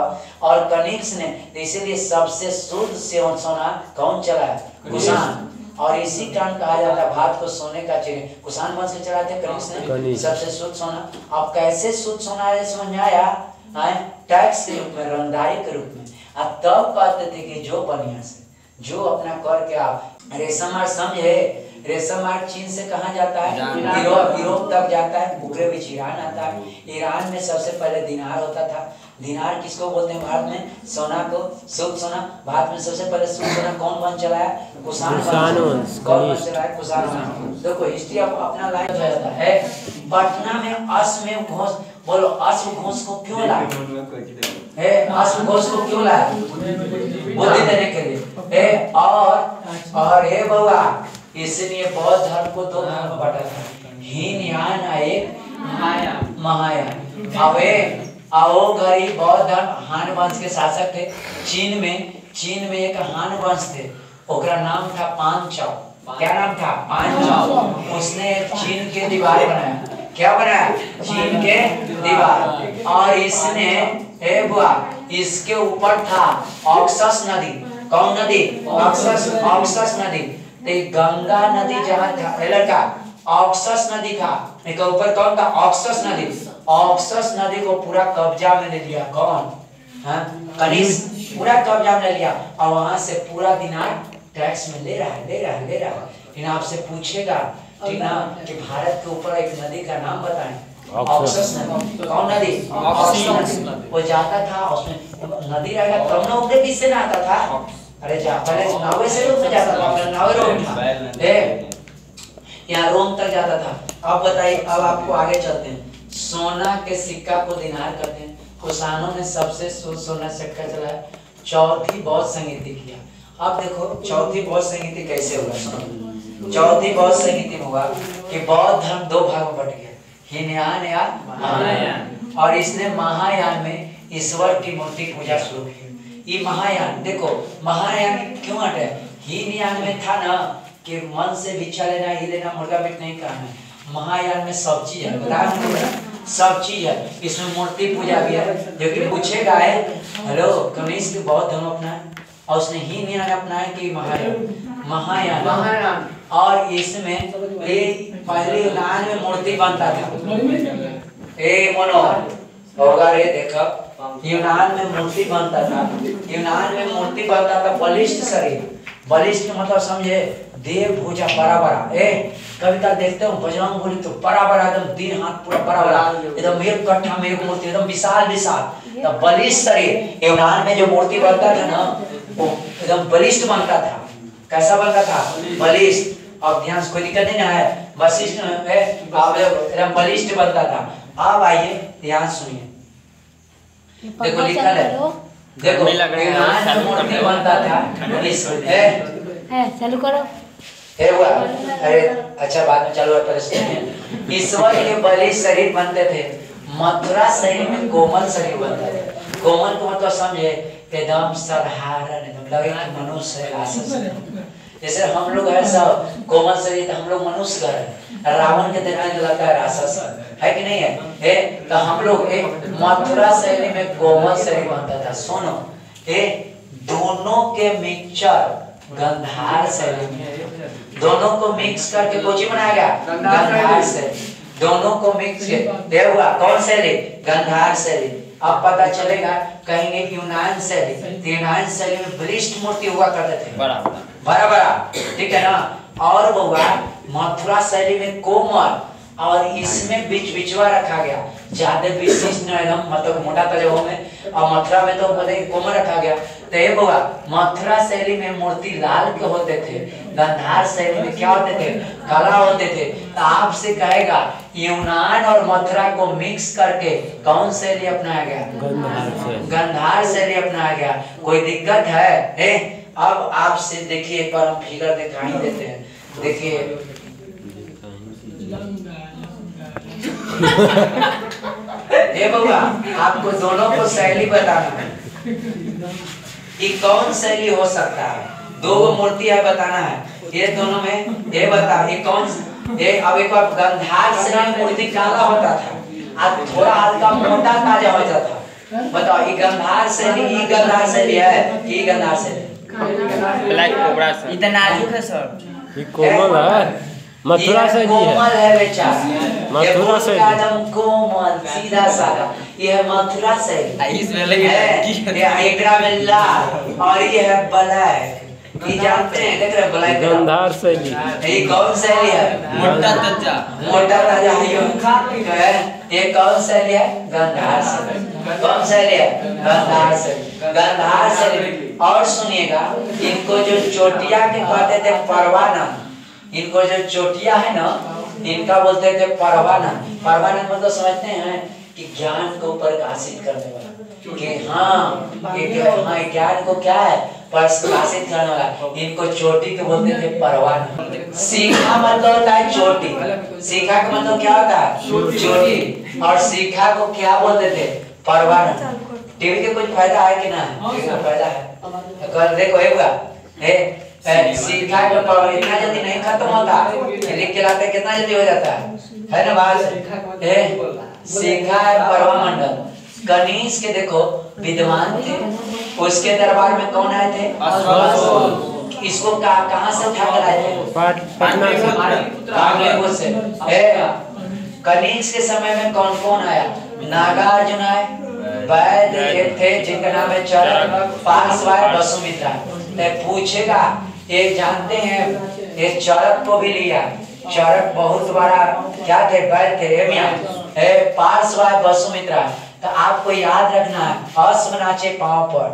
और कनिष्क ने, इसीलिए सबसे शुद्ध सोना कौन चला है? कुषाण। और इसी कारण कहा जाता है भारत को सोने का चिड़िया, कुषाण वंश के चलाते कनिष्क ने सबसे शुद्ध सोना। अब कैसे शुद्ध सोना है समझ में आया? टैक्स के रूप में, रंगदारी के रूप में। अब तब कहते थे कि जो बढ़िया से, जो अपना करके आप रेशम आर्ट समझे, रेशम आर्ट चीन से कहाँ जाता है? यूरोप तक जाता है, उग्र बीच ईरान आता है। ईरान में सबसे पहले दिनार होता था। दिनार किसको बोलते हैं भारत में? सोना को, शुद्ध सोना। भारत में सबसे पहले शुद्ध सोना कौन वंश चलाया? कुषाण वंश। कौन वंश चलाया? कुषाण वंश। देखो हिस्ट्री अपना लाइन हो जाता है। पटना में अश्व घोष, बोलो अश्व घोष को क्यों लाए? अश्व घोष को क्यों लाए? बुद्धि देने के लिए। और हे बउआ, इसलिए बौद्ध धर्म को दो भाग में बांटा था, हीन यान, एक महायान। आओ घड़ी बौद्ध धर्म हान वंश के शासक थे। चीन में एक हान वंश थे, ओकरा नाम था पांचाओ। क्या नाम था? पांचाओ। उसने चीन के दीवार बनाया। क्या बनाया? चीन के दीवार। और इसने इसके ऊपर था ऑक्सस नदी। कौन नदी? ऑक्सस नदी। गंगा नदी जहाँ था, लड़का ऑक्सस नदी था, एक ऊपर कौन था? ऑक्सस नदी। ऑक्सस नदी को पूरा कब्जा में ले लिया। कौन? कनिष्क पूरा कब्जा में ले लिया। और वहां से पूरा दिनार टैक्स में ले रहा है। इन आपसे पूछेगा ठीक ना कि भारत के ऊपर एक नदी का नाम बताएं। ऑक्सस नदी। कौन नदी? ऑक्सस नदी। वो जाता था, उसमें नदी रहेगा तब ना उगरे बीच से ना आता था। अरे जा पहले नावे से रोम में जाता था, नावे रोम था, यहाँ रोम तक जाता था। अब बताइए, अब आपको आगे चलते हैं। सोना के सिक्का को दिनार कहते हैं। कुषाणों ने सबसे शुद्ध सोना सिक्का चलाया। चौथी बौद्ध संहिता किया। अब देखो चौथी बौद्ध संहिता कैसे हुआ? चौथी बौद्ध संहिता में हुआ कि बौद्ध धर्म दो भाग में बट गया, हीनयान या महायान। और इसने महायान में ईश्वर की मूर्ति पूजा शुरू की। ये महायान, देखो महायान क्यों हटे? हीनयान में था ना कि मन से भिक्षा लेना, ही लेना, मुर्गा मीट नहीं खाना। महायान में सब चीज है, बताया सब चीज है। इसमें मूर्ति पूजा भी है। जो कि पूछेगा है, हेलो कनिष्क बौद्ध धर्म अपनाए, और उसने हीनयान अपनाया कि महायान। और इसमें पहले यूनान में मूर्ति बनता था। होगा रे देखो, यूनान में मूर्ति बनता था। यूनान में मूर्ति बनता था बलिष्ठ शरीर। बलिष्ठ का मतलब समझे? देव भुजा बड़ा बड़ा। कविता देखते हो बजरंग बोली तो बड़ा बड़ा एकदम, तीन हाथ पूरा बड़ा बड़ा, एकदम एक कट्ठा में एक मूर्ति, एकदम विशाल विशाल। तो बलिष्ठ शरीर यूनान में जो मूर्ति बनता था ना, वो एकदम बलिष्ठ बनता था। कैसा बनता था? बलिष्ठ। अब ध्यान से कोई दिक्कत नहीं ना है, वशिष्ठ एकदम बलिष्ठ बनता था। अब आइए ध्यान सुनिए, देखो लिखा है, देखो यूनान में मूर्ति बनता था। चालू करो। अरे अच्छा बाद में चालू है। ईश्वर के बलिष्ठ शरीर बनते थे। मथुरा शरीर में कोमल शरीर बनता था। कोमल को मतलब समझे? एकदम साधारण, एकदम लगे कि मनुष्य है। जैसे हम लोग है सब कोमल शरीर, तो हम लोग मनुष्य है। रावण के देखने में लगता है राक्षस है कि नहीं है? तो हम लोग मथुरा शैली में कोमल शरीर बनता था। सुनो, दोनों के मिक्सचर गंधार शैली में, दोनों को मिक्स करके कोची बनाया गया? गंधार शैली। दोनों को मिक्स हुआ कौन शैली? गंधार शैली। अब पता चलेगा कहेंगे यूनान शैली। यूनान शैली में बलिष्ठ मूर्ति हुआ करते थे, बड़ा बड़ा, ठीक है ना। और वो हुआ मथुरा शैली में कोमल, और इसमें बीच बिचवा रखा गया, ज्यादा विशिष्ट एकदम मतलब मोटा तजो में, और मथुरा में तो बोले कोमल रखा गया। तो ये बोला मथुरा शैली में मूर्ति लाल के होते थे, गांधार शैली में क्या होते थे, काला होते थे। तो आपसे कहेगा यूनान और मथुरा को मिक्स करके कौन शैली अपनाया गया, गांधार शैली अपनाया गया। कोई दिक्कत है? अब आपसे देखिए एक बार हम फिगर दिखाई देते हैं, देखिए ये बउआ आपको दोनों को शैली बताना है कि कौन शैली हो सकता है। दो मूर्ति है बताना है, ये दोनों में ये बता ये कौन ये। अब एक बार गांधार शैली मूर्ति काला होता था, अब थोड़ा हल्का मोटा ताजा हो जाता था। बताओ ये गांधार शैली, ये गांधार शैली है, ये गांधार शैली ब्लैक कोबरा सर, इतना नाजुक है सर, ये कोमल है, मथुरा से कोमल है बेचारा, मथुरा से एकदम कोमल सीधा साधा, ये है मथुरा से। इसमें लगी ये एकरा में लाल और ये है ब्लैक, ये जानते हैं देख रहे ब्लैक गांधार शैली। ये कौन शैली है? मोटा तजा, मोटा ताजा है। ये कौन शैली है? गांधार शैली। कौन शैली है? गांधार शैली। गांधार शैली। और सुनिएगा, इनको जो चोटिया के कहते थे परवाना, इनको जो चोटिया है ना, इनका बोलते थे परवाना। परवाना मतलब समझते हैं कि ज्ञान को प्रकाशित करने वाला, कि हाँ ये ज्ञान को क्या है, प्रकाशित करने वाला। इनको चोटी के बोलते थे परवाना। सीखा मतलब होता है चोटी, सीखा का मतलब क्या होता है? चोटी। और सीखा को क्या बोलते थे? परवाना। टीवी के कुछ फायदा है कि ना? फायदा है। कल देखो सीखा का पावर इतना जल्दी नहीं खत्म होता, लिख के लाते कितना जल्दी हो जाता है ना बात। सीखा है परवामंडल। कनीज के देखो विद्वान थे, उसके दरबार में कौन आए थे? इसको कहाँ से उठा कर आए थे? पटना से। कनीज के समय में कौन कौन आया? नागार्जुन आए, वैद्य एक थे जिनका नाम है चरक, पार्श्वाय वसुमित्रा। पूछेगा ये जानते हैं, ये चरक को भी लिया, चरक बहुत बड़ा क्या थे? वैद्य थे। पार्श्वाय वसुमित्रा। तो आपको याद रखना है, अश्व नाचे पांव पर।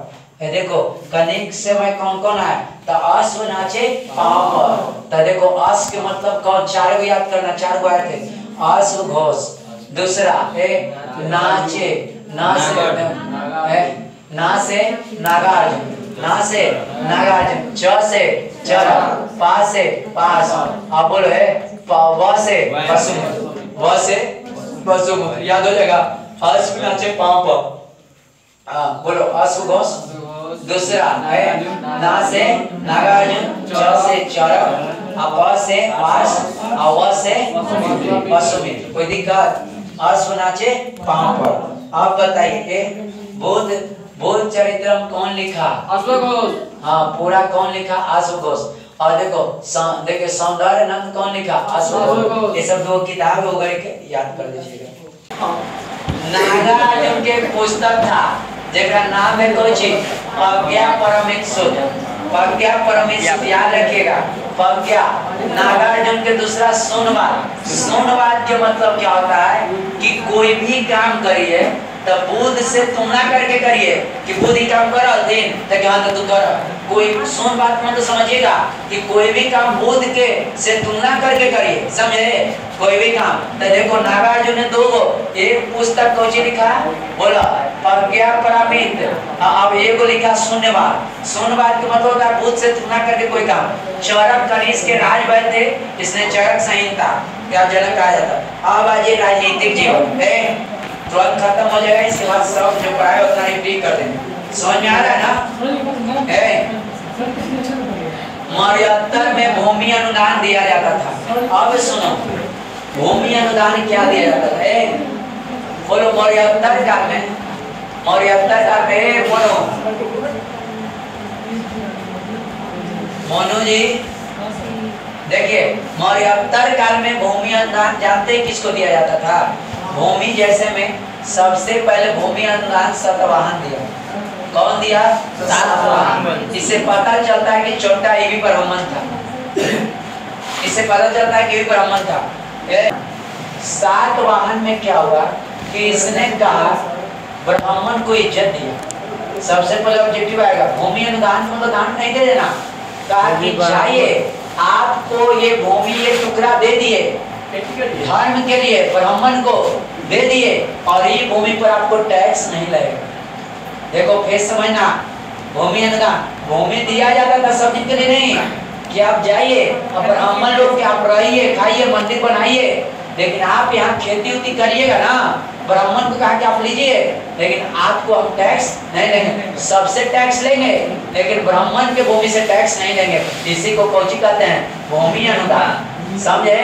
देखो कनिक से में कौन कौन आया? तो अश्व नाचे पांव पर। तो देखो अश्व के मतलब कौन? चार को याद करना, चार को आए थे। अश्व घोष, दूसरा नाचे, ना से नागार्जुन, ना से नागार्जुन, च से चरक, पा से पास, अब बोलो है व से वसुमत, व से वसुमत। याद हो जाएगा। अश्व नाचे पांव पर, बोलो अश्व घोष। दूसरा है ना से नागार्जुन, च से चरक, प से पास, व से वसुमित। कोई दिक्कत? अश्व नाचे पांव पर। आप बताइए बोध चरित्रम कौन लिखा? अश्वघोष। हाँ पूरा कौन लिखा? अश्वघोष। और देखो देखिए सौंदर्य नंद कौन लिखा? अश्वघोष। ये सब दो किताब हो गए के याद कर लीजिएगा। नागार्जुन के पुस्तक था जेका नाम है कोची प्रज्ञा परमेश्वर। प्रज्ञा परमेश्वर याद रखिएगा। प्रज्ञा नागार्जुन के दूसरा शून्यवाद। शून्यवाद के मतलब क्या होता है कि कोई भी काम करिए तो बुद्ध से तुलना करके करिए कि बुद्ध ही काम कर दिन तो क्या तो तू कर। कोई सुन बात में तो समझिएगा कि कोई भी काम बुद्ध के से तुलना करके करिए, समझे? कोई भी काम। तो देखो नागार्जुन ने दो एक पुस्तक कौची लिखा? बोला प्रज्ञा परामित। अब एक लिखा शून्यवाद। शून्यवाद का मतलब होता है बुद्ध से तुलना करके कोई काम। चरक कनिष्क के राजवैद्य थे, इसने चरक संहिता क्या जनक कहा जाता। अब आज ये राजनीतिक जीवन तुरंत खत्म हो जाएगा, इसके बाद सब जो पढ़ाए उतना रिपीट कर देंगे। समझ में आ रहा है ना? मर्यादा में भूमि अनुदान दिया जाता था। अब सुनो भूमि अनुदान क्या दिया जाता था? बोलो मर्यादा काल में, मर्यादा काल में बोलो मोनू जी। देखिए मर्यादा काल में भूमि अनुदान जानते किसको दिया जाता था? भूमि जैसे में सबसे पहले भूमि अनुदान सतवाहन दिया। कौन दिया? सातवाहन। इससे पता चलता है कि छोटा ये भी ब्राह्मण था। इससे पता चलता है कि ये ब्राह्मण था। सातवाहन में क्या हुआ कि इसने कहा ब्राह्मण को इज्जत दिया। सबसे पहले ऑब्जेक्टिव आएगा भूमि अनुदान को तो दान नहीं दे देना, कहा कि चाहिए आपको ये भूमि ये टुकड़ा दे दिए धर्म के लिए, ब्राह्मण को दे दिए और ये भूमि पर आपको टैक्स नहीं लगेगा। देखो फिर समझना, भूमि अनुदान भूमि दिया जाता था सब दिन के लिए नहीं कि आप जाइए और ब्राह्मण लोग के आप रहिए खाइए मंदिर बनाइए, लेकिन आप यहाँ खेती उती करिएगा ना, ब्राह्मण को कहा कि आप लीजिए लेकिन आपको हम टैक्स नहीं लेंगे। सबसे टैक्स लेंगे लेकिन ब्राह्मण के भूमि से टैक्स नहीं लेंगे। इसी को कौची कहते हैं? भूमि अनुदान। समझे?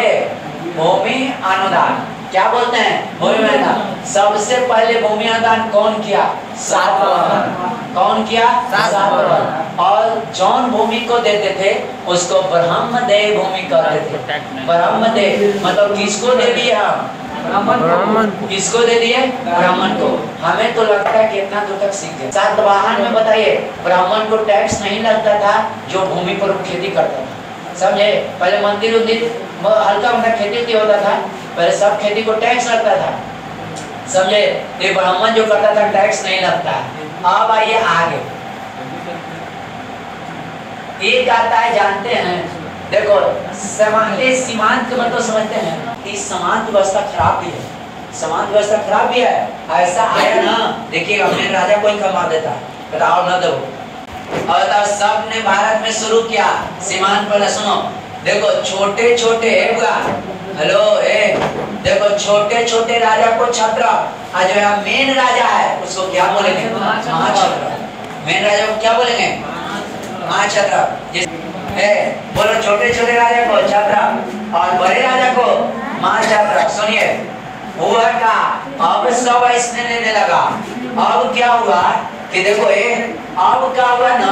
भूमि अनुदान क्या बोलते हैं? भूमि अनुदान। सबसे पहले भूमि अनुदान कौन किया? सातवाहन। कौन किया? सातवाहन। और जौन भूमि को देते थे उसको ब्रह्मदेव भूमि कहते थे। ब्रह्मदेव मतलब किसको दे दिए हम? ब्राह्मण। किसको दे दिए? ब्राह्मण को। हमें तो लगता है कि इतना दूर तक सीख गए। सातवाहन में बताइए ब्राह्मण को टैक्स नहीं लगता था जो भूमि पर खेती करता था। समझे? पहले मंदिर उन्दिर हल्का मतलब खेती होता था, पहले सब खेती को टैक्स लगता था। समझे? ये ब्राह्मण जो करता था टैक्स नहीं लगता। अब आइए आगे, एक आता है जानते हैं, देखो सीमांत का मतलब समझते हैं कि समांत व्यवस्था खराब भी है, समांत व्यवस्था खराब भी है। ऐसा आया ना, देखिए अपने राजा को ही कमा देता, बताओ न दो। और सब ने भारत में शुरू किया सीमांत पर। सुनो देखो छोटे छोटे हेलो देखो छोटे छोटे राजा को छत्र, जो है मेन राजा है उसको क्या बोलेंगे? महाछत्र। मेन राजा को क्या बोलेंगे? महाछत्र। बोलो छोटे छोटे राजा को छत्र और बड़े राजा को महाछत्र। सुनिए हुआ क्या, अब सब इसने लेने लगा। अब क्या हुआ कि देखो अब क्या हुआ ना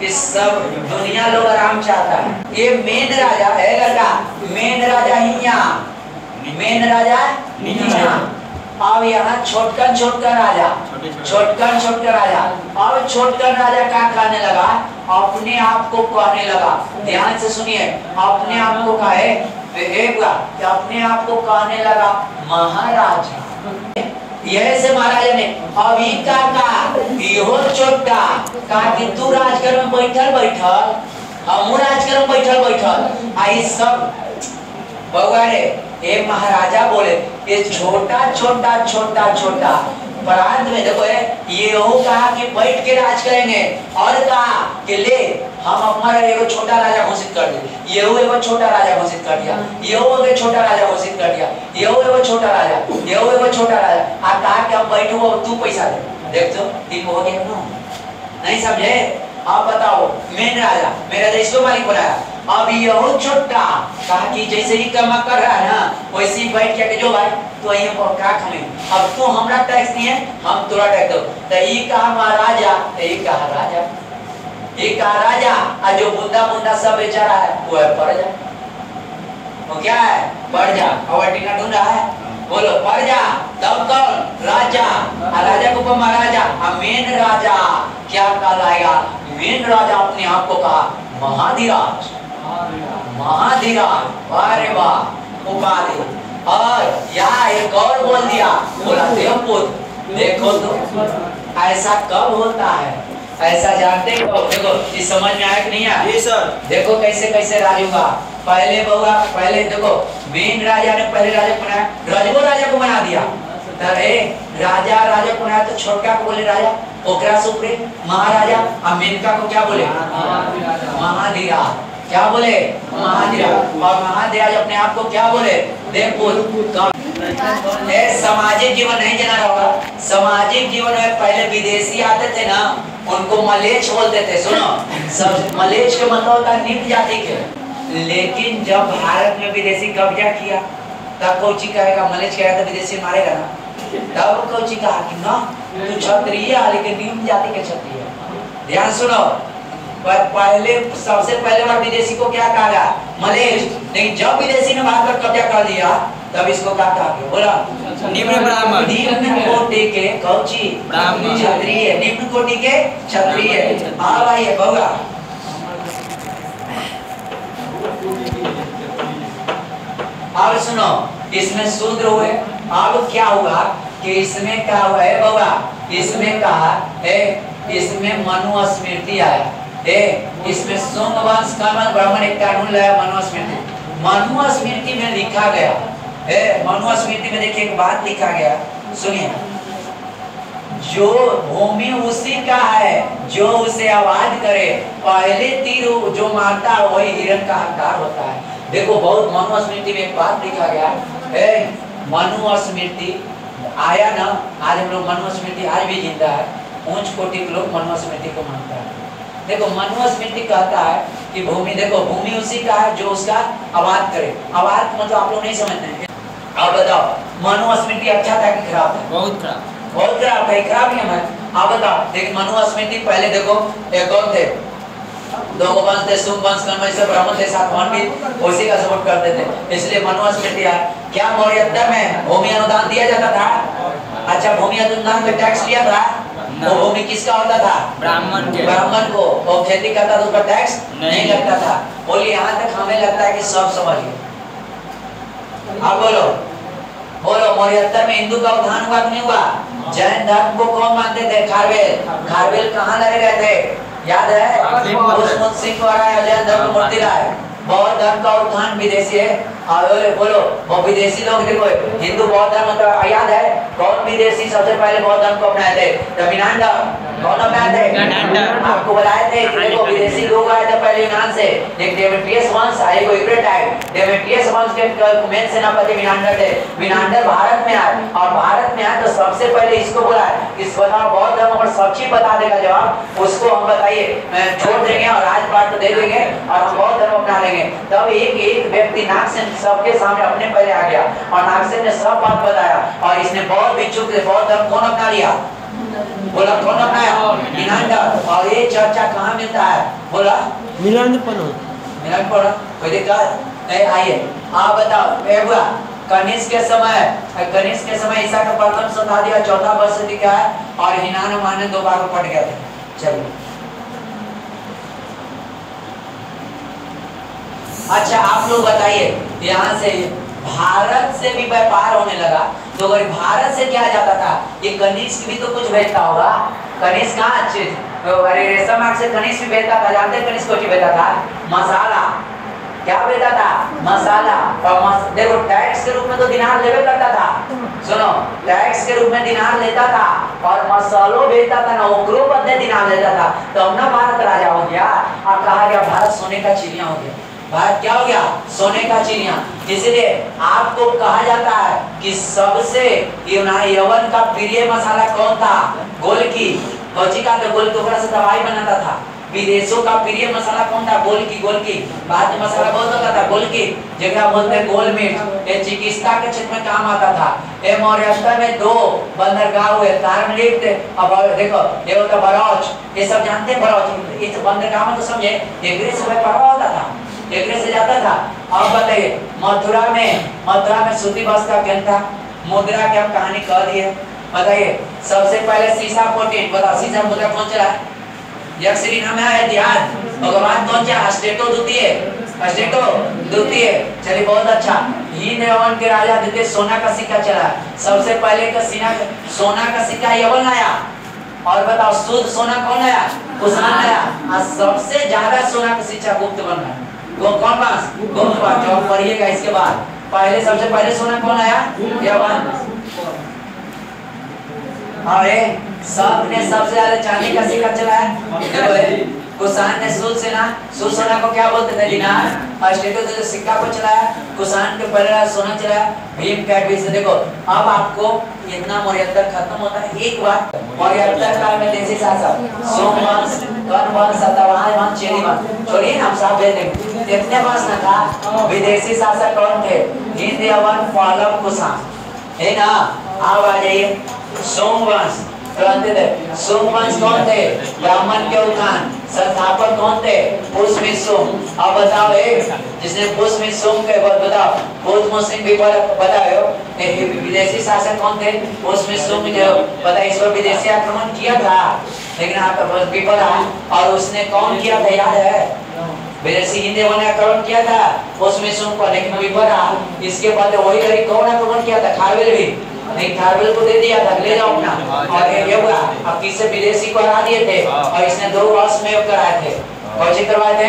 कि सब दुनिया लोग आराम चाहता है। ये मेन राजा है लड़का, मेन राजा ही यहाँ, मेन राजा अब यहाँ छोटकन छोटकन राजा, छोटकन छोटकन राजा। अब छोटकन राजा क्या कहने लगा? अपने आप को कहने लगा, ध्यान से सुनिए, अपने आप को कहे अपने आप को कहने लगा महाराजा। यह से महाराजा ने अभी इहो छोटा कहा कि तू राजगर में बैठल बैठल हम राजगर में बैठल बैठल आई सब बउआ रे। एक महाराजा बोले ये छोटा छोटा छोटा छोटा प्रांत में देखो ये कहा कि बैठ के राज करेंगे और कहा कि ले हम हमारा एगो छोटा राजा घोषित कर दिए, ये एगो छोटा राजा घोषित कर दिया, ये एगो छोटा राजा घोषित कर दिया, ये एगो छोटा राजा, ये एगो छोटा राजा। आ कहा कि हम बैठो तू पैसा दे। देख तो तीन हो गया ना, नहीं समझे? आप बताओ मेन राजा, मेरा देश को मालिक बनाया। अब यहो छोटा कहा कि जैसे ही कमा कर रहा है ना वैसे ही बैठ के जो भाई तो यही क्या खमे, अब तू हमरा टैक्स दिए हम तोरा टैक्स दो। तो ये कहा महाराजा, ये कहा राजा, ये कहा राजा। और जो बुंदा बुंदा सब बेचारा है वो है पड़ जा, वो क्या है? पड़ जा। और टीका ढूंढ रहा है, बोलो पड़ जा। तब कौन? राजा। राजा को महाराजा। मेन राजा क्या कहलाएगा? मेन राजा अपने आप को कहा महाधिराज, महाधिराज। अरे वाह उपाधि। और यहाँ एक और बोल दिया, बोला देवपुत्र। देखो तो ऐसा कब होता है? ऐसा जानते हो? देखो इस समझ में आया कि नहीं आया? जी सर। देखो कैसे कैसे राज होगा। पहले बहुआ पहले देखो मेन राजा ने पहले राजा को बनाया, रजबो राजा को बना दिया। राजा राजा को बनाया तो छोटका को बोले राजा, ओकरा से ऊपरे महाराजा। और मेनका को क्या बोले? महाधिराज। क्या बोले? महाधिराज। और महाधिराज अपने आप को क्या बोले? देवपुत्र। सामाजिक जीवन नहीं जना होगा। सामाजिक जीवन में पहले विदेशी आते थे ना उनको मलेच्छ बोलते थे। सुनो सब मलेच्छ के मतलब होता है निम्न जाति के, लेकिन जब भारत में विदेशी कब्जा किया तब कोची कहेगा मलेच्छ कहेगा तो विदेशी मारेगा ना। तब कोची कहा कि ना तू क्षत्रिय है लेकिन निम्न जाति के क्षत्रिय। ध्यान सुनो, पहले सबसे पहले बार विदेशी को क्या कहा गया? मलेच्छ। लेकिन जब विदेशी ने भारत पर कब्जा कर दिया तब इसको क्या कहा गया? बोला निम्न ब्राह्मण, निम्न कोटि के कौची ब्राह्मण, क्षत्रिय, निम्न कोटि के क्षत्रिय। हाँ भाई बउआ अब सुनो इसमें शूद्र हुए। अब क्या हुआ कि इसमें क्या हुआ है बाबा, इसमें कहा है, इसमें मनुस्मृति आया है, इसमें शुंग वंश कर्ण ब्राह्मण एक कानून लाया मनुस्मृति। मनुस्मृति में लिखा गया है, मनुस्मृति में देखिए एक बात लिखा गया, सुनिए, जो भूमि उसी का है जो उसे आबाद करे, पहले तीर जो मारता है वही हिरण का हकदार होता है। देखो बहुत मनुस्मृति में एक बात लिखा गया है, मनुस्मृति आया ना, आज हम लोग मनुस्मृति आज भी जिंदा है, ऊंच कोटि के लोग मनुस्मृति को मानता है। देखो मनुस्मृति कहता है कि भूमि, देखो भूमि उसी का है जो उसका आबाद करे। आबाद मतलब आप लोग नहीं समझते हैं। अब बताओ मनुस्मृति अच्छा था कि खराब था? बहुत खराब, बहुत खराब है, खराब नहीं है। आप बताओ, लेकिन मनुस्मृति पहले देखो एक कौन थे, दो वंश थे, शुंग वंश कर्ण वंश ब्राह्मण थे, सातवाहन भी उसी का सपोर्ट करते थे, इसलिए मनुस्मृति है। क्या मौर्यता में भूमि अनुदान दिया जाता था? अच्छा, भूमि अनुदान पे टैक्स लिया था? वो भूमि किसका होता था? ब्राह्मण के, ब्राह्मण को। वो खेती करता था, उस पर टैक्स नहीं लगता था। बोलिए यहाँ तक हमें लगता है कि सब समझ गए। अब बोलो बोलो, मौर्योत्तर में हिंदू का उत्थान हुआ कि नहीं हुआ? जैन धर्म को कौन मानते थे? खारवेल। खारवेल कहाँ लड़े गए थे, याद है? उस्मान सिंह को हराया, जैन धर्म को मूर्ति लाए। बौद्ध धर्म का उत्थान विदेशी है। बोलो वो विदेशी लोग, देखो हिंदू बौद्ध धर्म तो याद है, कौन विदेशी सबसे पहले बौद्ध धर्म को अपनाए थे? तमिलनाडु। कौन अपनाए थे? आपको बताए थे कि देखो विदेशी लोग आए थे पहले यूनान से, एक डेमेट्रियस वंश, एक यूक्रेटाइड। डेमेट्रियस वंश के मेन सेनापति मिनांडर थे। मिनांडर भारत में आए, और भारत में आए तो सबसे पहले इसको बोला इस बताओ बौद्ध धर्म और सच्ची बता देगा जवाब, उसको हम बताइए छोड़ देंगे और राजपाट तो दे देंगे और हम बौद्ध धर्म अपना लेंगे। तब एक व्यक्ति नागसेन सबके सामने अपने पहले आ गया और नागसेन ने सब बात बताया, और इसने बौद्ध भिक्षु के बौद्ध धर्म कौन अपना लिया? बोला कौन अपनाया? मिनांडर। और ये चर्चा कहाँ मिलता है? बोला मिलान पढ़ो, मिलान पढ़ो, कोई दिक्कत नहीं। आइए आप बताओ, कनिष्क के समय ईसा का प्रथम शताब्दी का चौथा वर्ष लिखा है, और हिनान माने 2 बार पट गए थे। चलिए अच्छा आप लोग बताइए, यहाँ से भारत से भी व्यापार होने लगा, तो अगर भारत से क्या जाता था? ये कनिष्क भी तो कुछ भेजता होगा। कनिष्क कहाँ रेशम आग से कनिष्क भी भेजता था, जानते हैं कनिष्क को भेजता था? मसाला। क्या भेजता था? मसाला। और देखो टैक्स के रूप में तो दिनार लेवे करता था, सुनो टैक्स के रूप में दिनार लेता था, और मसालों भेजता था ना, उग्रो बदले दिनार लेता था। तो अब ना भारत राजा हो गया, और कहा गया भारत सोने का चिड़िया हो गया। भारत क्या हो गया? सोने का चिड़िया। इसलिए आपको कहा जाता है कि सबसे यवन का प्रिय मसाला कौन था? गोलकी। कौची का था? गोलकी, ओकरा से दवाई बनाता था। विदेशों का प्रिय मसाला कौन था? गोलकी। गोलकी बाद में मसाला बहुत होता था, गोलकी जगह बोलते गोल मिर्च। ये चिकित्सा के क्षेत्र में काम आता था। ये मौर्यता में 2 बंदरगाह हुए, तारमलिक थे। अब देखो ये होता बरौच, ये सब जानते हैं बरौच। इस बंदरगाह में तो समझे एक से व्यापार होता था, एक से जाता था। अब बताइए मथुरा में सूती वस्त्र का केंद्र था। मुद्रा की हम कहानी कह दी है, बताइए सबसे पहले सीसा पोटीन, बताओ सीसा मुद्रा कौन चला? यक्षिणी नाम है इतिहास। भगवान कौन चा? अस्टेटो द्वितीय। चलिए बहुत अच्छा। हिंद यवन के राजा द्वितीय सोना का सिक्का चला, सबसे पहले का सोना का सिक्का यवन आया। और बताओ शुद्ध सोना कौन आया? कुषाण आया। और सबसे ज्यादा सोना का सिक्का गुप्त बन रहा है, कौन पास? गुप्त पास। जो पढ़िएगा इसके बाद, पहले सबसे पहले सोना कौन आया? यवन। और सबने सबसे ज्यादा चांदी का सिक्का चलाया। कुषाण ने शुद्ध सोना को क्या बोलते थे? दिनार। अस्टेटो ने सिक्का को चलाया, कुषाण के पहले सोना चलाया। भीम कैटवी से देखो। अब आपको इतना मौर्योत्तर खत्म होता है। एक बात, मौर्योत्तर काल में देशी शासक सोम वंश, कर्ण वंश, सातवाहन वंश, चेदी वंश, छोड़िए हम साफ भेज देंगे, इतने वंश न था। विदेशी शासक कौन थे? हिंद यवन, पहलव, कुषाण, है ना? अब आ जाइए सोम वंश। सोम वंश कौन थे? ब्राह्मण के उत्थान। संस्थापक कौन थे? पुष्यमित। अब बताओ जिसने पुष्यमित के बताओ, बौद्ध मुस्लिम भी बताओ विदेशी शासक कौन थे? पुष्यमित। पता इस पर विदेशी आक्रमण किया था, लेकिन विफल, और उसने कौन किया था याद है? विदेशी हिंदे ने आक्रमण किया था उसमें सुन को लेकिन विपरा इसके बाद वही गरी कौन आक्रमण किया था खारवेल भी नहीं खारवेल को दे दिया था ले जाओ अपना और ये हुआ अब किससे विदेशी को हरा दिए थे और इसने 2 वर्ष में कराए थे कौन सी करवाए थे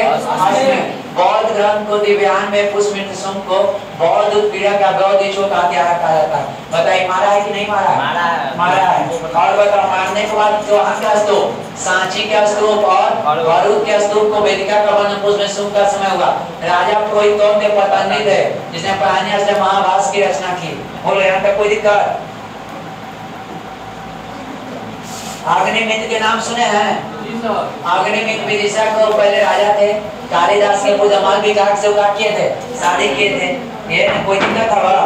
बौद्ध ग्रंथ को दिव्यान में पुष्पित सुम को बौद्ध उत्पीड़न का बौद्ध इच्छो का हत्यारा कहा जाता है। बताइए मारा है कि नहीं मारा है? मारा है। और बताओ मारने के बाद जो हम का स्तूप सांची के स्तूप और बारूद के स्तूप को वेदिका का बंधन पुष्पित सुम का समय हुआ। राजा कोई कौन थे पतंगित है जिसने प्राणी से महाभारत की रचना की। बोलो यहाँ तक कोई दिक्कत? अग्निमित्र के नाम सुने हैं? अग्निमित्र विदिशा को पहले राजा थे कालिदास के पूजा माल विकास से उगा किए थे शादी किए थे ये कोई दिक्कत था बड़ा